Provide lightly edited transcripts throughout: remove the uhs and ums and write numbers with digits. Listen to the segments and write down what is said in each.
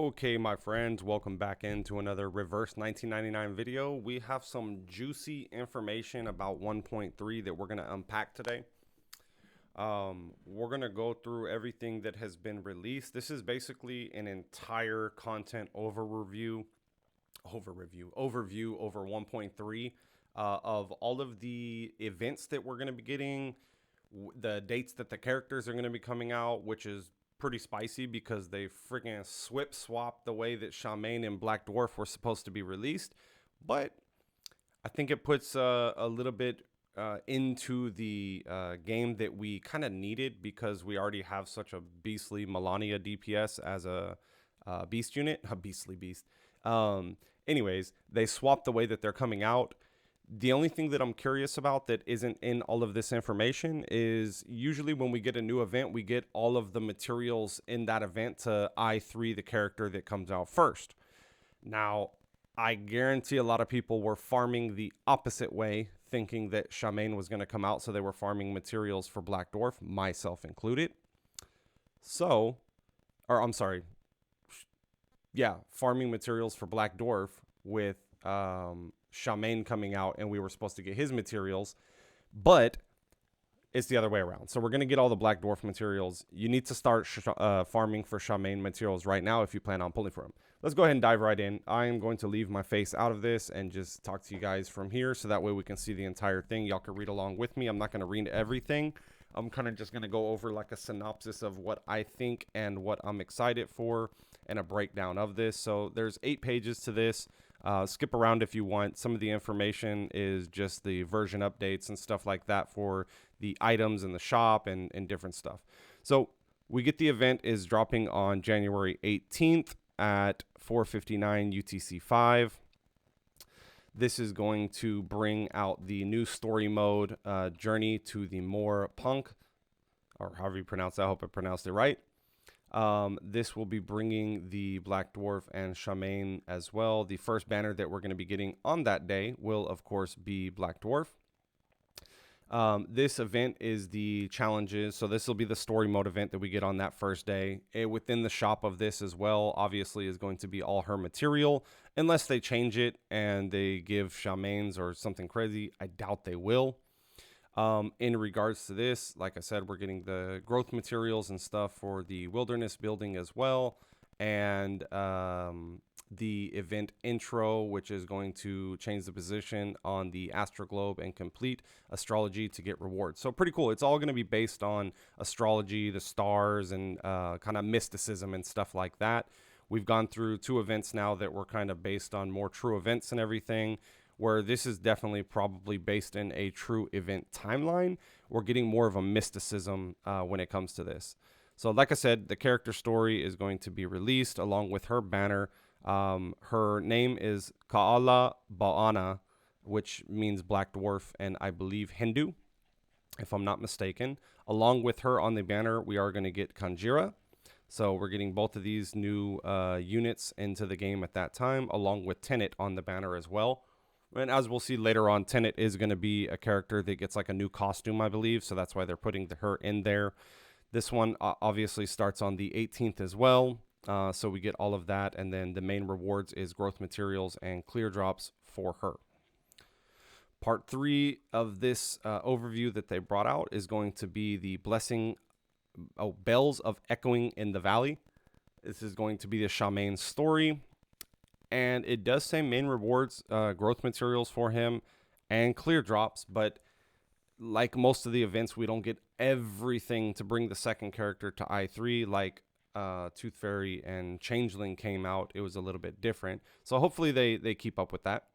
Okay, my friends, welcome back into another reverse 1999 video. We have some juicy information about 1.3 that we're going to unpack today. We're going to go through everything that has been released. This is basically an entire content overview over 1.3 of all of the events that we're going to be getting, the dates that the characters are going to be coming out, which is pretty spicy because they freaking swapped the way that Shamane and Black Dwarf were supposed to be released. But I think it puts a little bit into the game that we kind of needed because we already have such a beastly Melania DPS as a beast unit, a beastly beast. Anyways, they swapped the way that they're coming out. The only thing that I'm curious about that isn't in all of this information is usually when we get a new event, we get all of the materials in that event to I3, the character that comes out first. Now, I guarantee a lot of people were farming the opposite way, thinking that Shamane was going to come out, so they were farming materials for Black Dwarf, myself included. Farming materials for Black Dwarf with Shamane coming out, and we were supposed to get his materials, but it's the other way around. So we're going to get all the Black Dwarf materials. You need to start farming for Shamane materials right now if you plan on pulling for him. Let's go ahead and dive right in. I am going to leave my face out of this and just talk to you guys from here so that way we can see the entire thing. Y'all can read along with me. I'm not going to read everything. I'm kind of just going to go over like a synopsis of what I think and what I'm excited for and a breakdown of this. So there's 8 pages to this. Skip around if you want. Some of the information is just the version updates and stuff like that for the items in the shop and different stuff. So we get the event is dropping on January 18th at 4:59 UTC5. This is going to bring out the new story mode, Journey to the More Punk, or however you pronounce that. I hope I pronounced it right. This will be bringing the Black Dwarf and Shamane as well. The first banner that we're going to be getting on that day will, of course, be Black Dwarf. This event is the challenges. So this will be the story mode event that we get on that first day. Within the shop of this as well, obviously, is going to be all her material. Unless they change it and they give Shamane's or something crazy. I doubt they will. In regards to this, like I said, we're getting the growth materials and stuff for the wilderness building as well. And the event intro, which is going to change the position on the astroglobe and complete astrology to get rewards. So pretty cool. It's all going to be based on astrology, the stars, and kind of mysticism and stuff like that. We've gone through 2 events now that were kind of based on more true events and everything, where this is definitely probably based in a true event timeline. We're getting more of a mysticism when it comes to this. So like I said, the character story is going to be released along with her banner. Her name is Kaala Ba'ana, which means Black Dwarf and I believe Hindu, if I'm not mistaken. Along with her on the banner, we are going to get Kanjira. So we're getting both of these new units into the game at that time, along with Tenet on the banner as well. And as we'll see later on, Tenet is going to be a character that gets like a new costume, I believe. So that's why they're putting her in there. This one obviously starts on the 18th as well. So we get all of that. And then the main rewards is growth materials and clear drops for her. Part 3 of this overview that they brought out is going to be the bells of echoing in the valley. This is going to be the Shamane story. And it does say main rewards, growth materials for him, and clear drops. But like most of the events, we don't get everything to bring the second character to I3. Like Tooth Fairy and Changeling came out, it was a little bit different. So hopefully they keep up with that.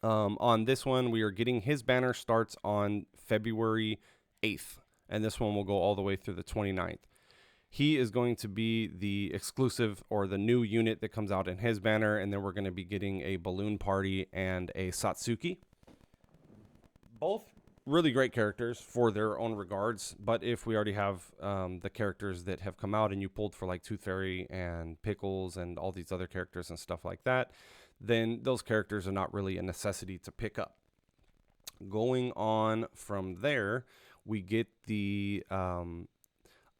On this one, we are getting his banner starts on February 8th. And this one will go all the way through the 29th. He is going to be the exclusive or the new unit that comes out in his banner. And then we're going to be getting a balloon party and a Satsuki. Both really great characters for their own regards. But if we already have the characters that have come out and you pulled for like Tooth Fairy and Pickles and all these other characters and stuff like that, then those characters are not really a necessity to pick up. Going on from there, we get the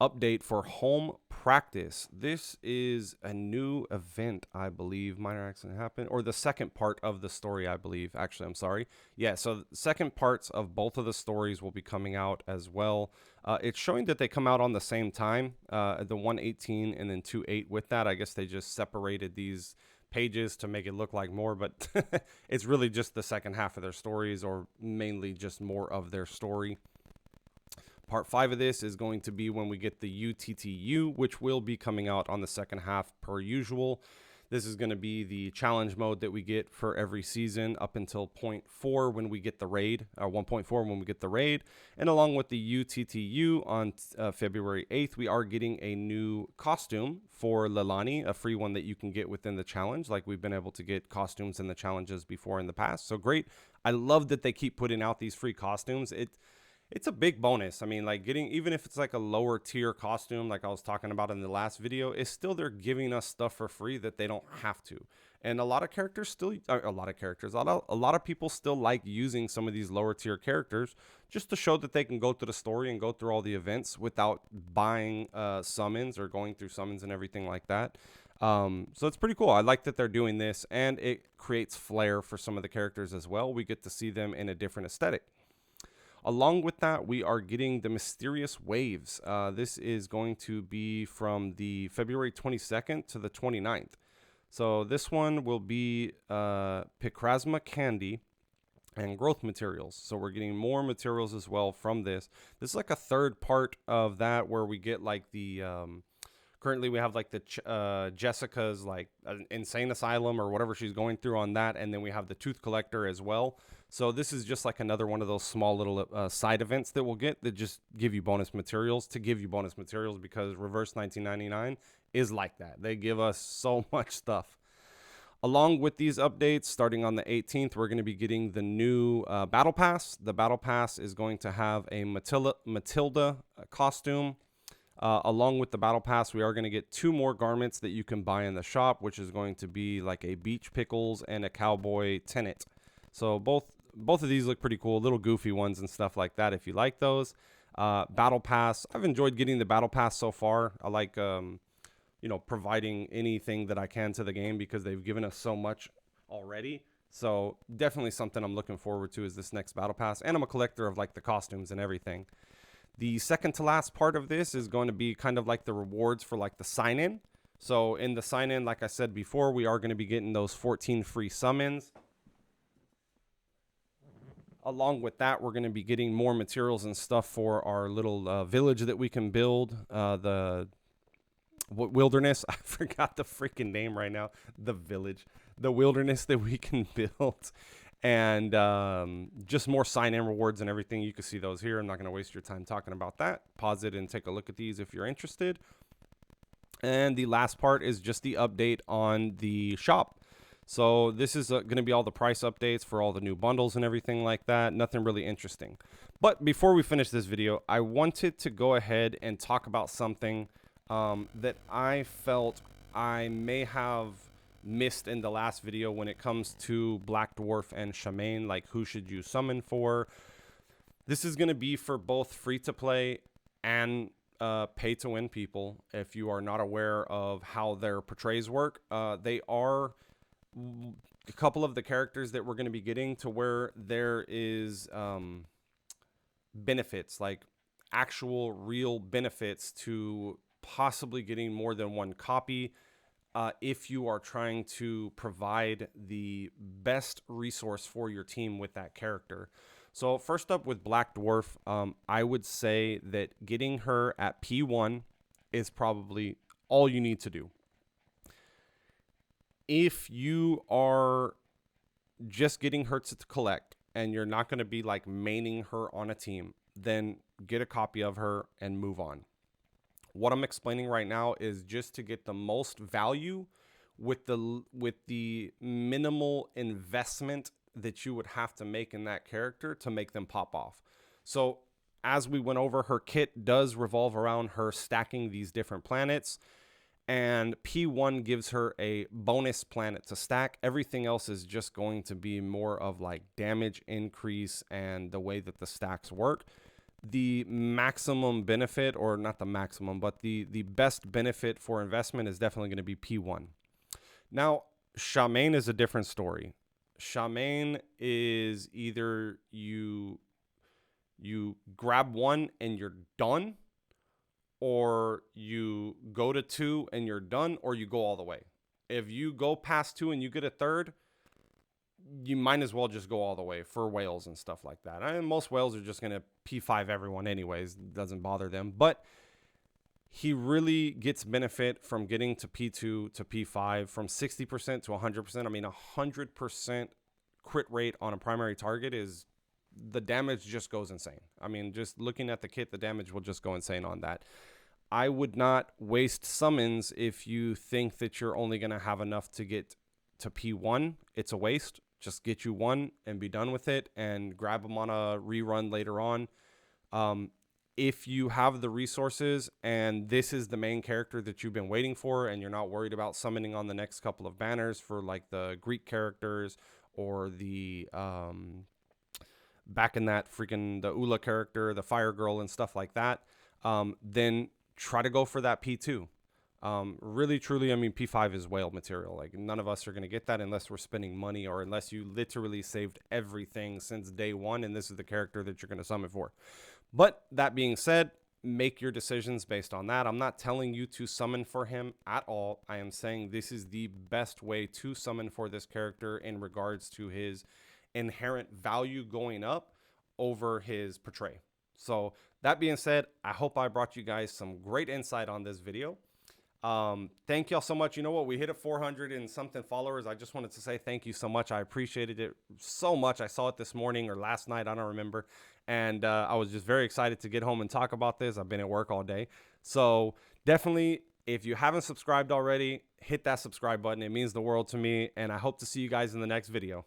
update for home practice. This is a new event, I believe. Minor accident happened, or the second part of the story, I believe. Actually, I'm sorry. Yeah, so second parts of both of the stories will be coming out as well. It's showing that they come out on the same time, the 118 and then 28 with that. I guess they just separated these pages to make it look like more, but it's really just the second half of their stories, or mainly just more of their story. Part 5 of this is going to be when we get the UTTU, which will be coming out on the second half per usual. This is going to be the challenge mode that we get for every season up until 0.4 when we get the raid, or 1.4 when we get the raid. And along with the UTTU on February 8th, we are getting a new costume for Leilani, a free one that you can get within the challenge, like we've been able to get costumes in the challenges before in the past. So great. I love that they keep putting out these free costumes. It's a big bonus. I mean, like getting, even if it's like a lower tier costume, like I was talking about in the last video, it's still, they're giving us stuff for free that they don't have to. And a lot of characters still, a lot of people still like using some of these lower tier characters just to show that they can go through the story and go through all the events without buying summons or going through summons and everything like that. So it's pretty cool. I like that they're doing this, and it creates flair for some of the characters as well. We get to see them in a different aesthetic. Along with that, we are getting the Mysterious Waves. This is going to be from the February 22nd to the 29th. So this one will be Picrasma Candy and Growth Materials. So we're getting more materials as well from this. This is like a third part of that, where we get like the... currently we have like the Jessica's like insane asylum or whatever she's going through on that. And then we have the Tooth Collector as well. So this is just like another one of those small little side events that we'll get that just give you bonus materials to give you bonus materials, because Reverse 1999 is like that. They give us so much stuff. Along with these updates, starting on the 18th, we're going to be getting the new Battle Pass. The Battle Pass is going to have a Matilda costume. Along with the Battle Pass, we are going to get 2 more garments that you can buy in the shop, which is going to be like a Beach Pickles and a Cowboy Tenet. So both of these look pretty cool, little goofy ones and stuff like that if you like those. Battle Pass, I've enjoyed getting the Battle Pass so far. I like, providing anything that I can to the game, because they've given us so much already. So definitely something I'm looking forward to is this next Battle Pass. And I'm a collector of like the costumes and everything. The second to last part of this is going to be kind of like the rewards for like the sign-in. So in the sign-in, like I said before, we are going to be getting those 14 free summons. Along with that, we're going to be getting more materials and stuff for our little village that we can build. The wilderness. I forgot the freaking name right now. The village. The wilderness that we can build. And just more sign-in rewards and everything. You can see those here. I'm not going to waste your time talking about that. Pause it and take a look at these if you're interested. And the last part is just the update on the shop. So this is going to be all the price updates for all the new bundles and everything like that. Nothing really interesting. But before we finish this video, I wanted to go ahead and talk about something that I felt I may have missed in the last video when it comes to Black Dwarf and Shamane. Like, who should you summon for? This is going to be for both free-to-play and pay-to-win people. If you are not aware of how their portrays work, they are... a couple of the characters that we're going to be getting to where there is benefits, like actual real benefits to possibly getting more than one copy if you are trying to provide the best resource for your team with that character. So first up with Black Dwarf, I would say that getting her at P1 is probably all you need to do. If you are just getting her to collect and you're not going to be like maining her on a team, then get a copy of her and move on. What I'm explaining right now is just to get the most value with the minimal investment that you would have to make in that character to make them pop off. So as we went over, her kit does revolve around her stacking these different planets. And P1 gives her a bonus planet to stack. Everything else is just going to be more of like damage increase and the way that the stacks work. the maximum benefit, or not the maximum, but the best benefit for investment is definitely going to be P1. Now, Shamane is a different story. Shamane is either you grab one and you're done, or you go to 2 and you're done, or you go all the way. If you go past 2 and you get a third, you might as well just go all the way for whales and stuff like that. I mean, most whales are just going to P5 everyone anyways. It doesn't bother them. But he really gets benefit from getting to P2 to P5 from 60% to 100%. I mean, 100% crit rate on a primary target is, the damage just goes insane. I mean, just looking at the kit, the damage will just go insane on that. I would not waste summons if you think that you're only going to have enough to get to P1. It's a waste. Just get you one and be done with it, and grab them on a rerun later on. If you have the resources and this is the main character that you've been waiting for, and you're not worried about summoning on the next couple of banners for like the Greek characters or the back in that freaking the Ula character, the Fire Girl and stuff like that, then try to go for that P2. Really, truly, I mean, P5 is whale material. Like, none of us are going to get that unless we're spending money, or unless you literally saved everything since day one and this is the character that you're going to summon for. But that being said, make your decisions based on that. I'm not telling you to summon for him at all. I am saying this is the best way to summon for this character in regards to his inherent value going up over his portray. So that being said, I hope I brought you guys some great insight on this video. Thank y'all so much. You know what? We hit a 400 and something followers. I just wanted to say thank you so much. I appreciated it so much. I saw it this morning or last night. I don't remember. And I was just very excited to get home and talk about this. I've been at work all day. So definitely, if you haven't subscribed already, hit that subscribe button. It means the world to me. And I hope to see you guys in the next video.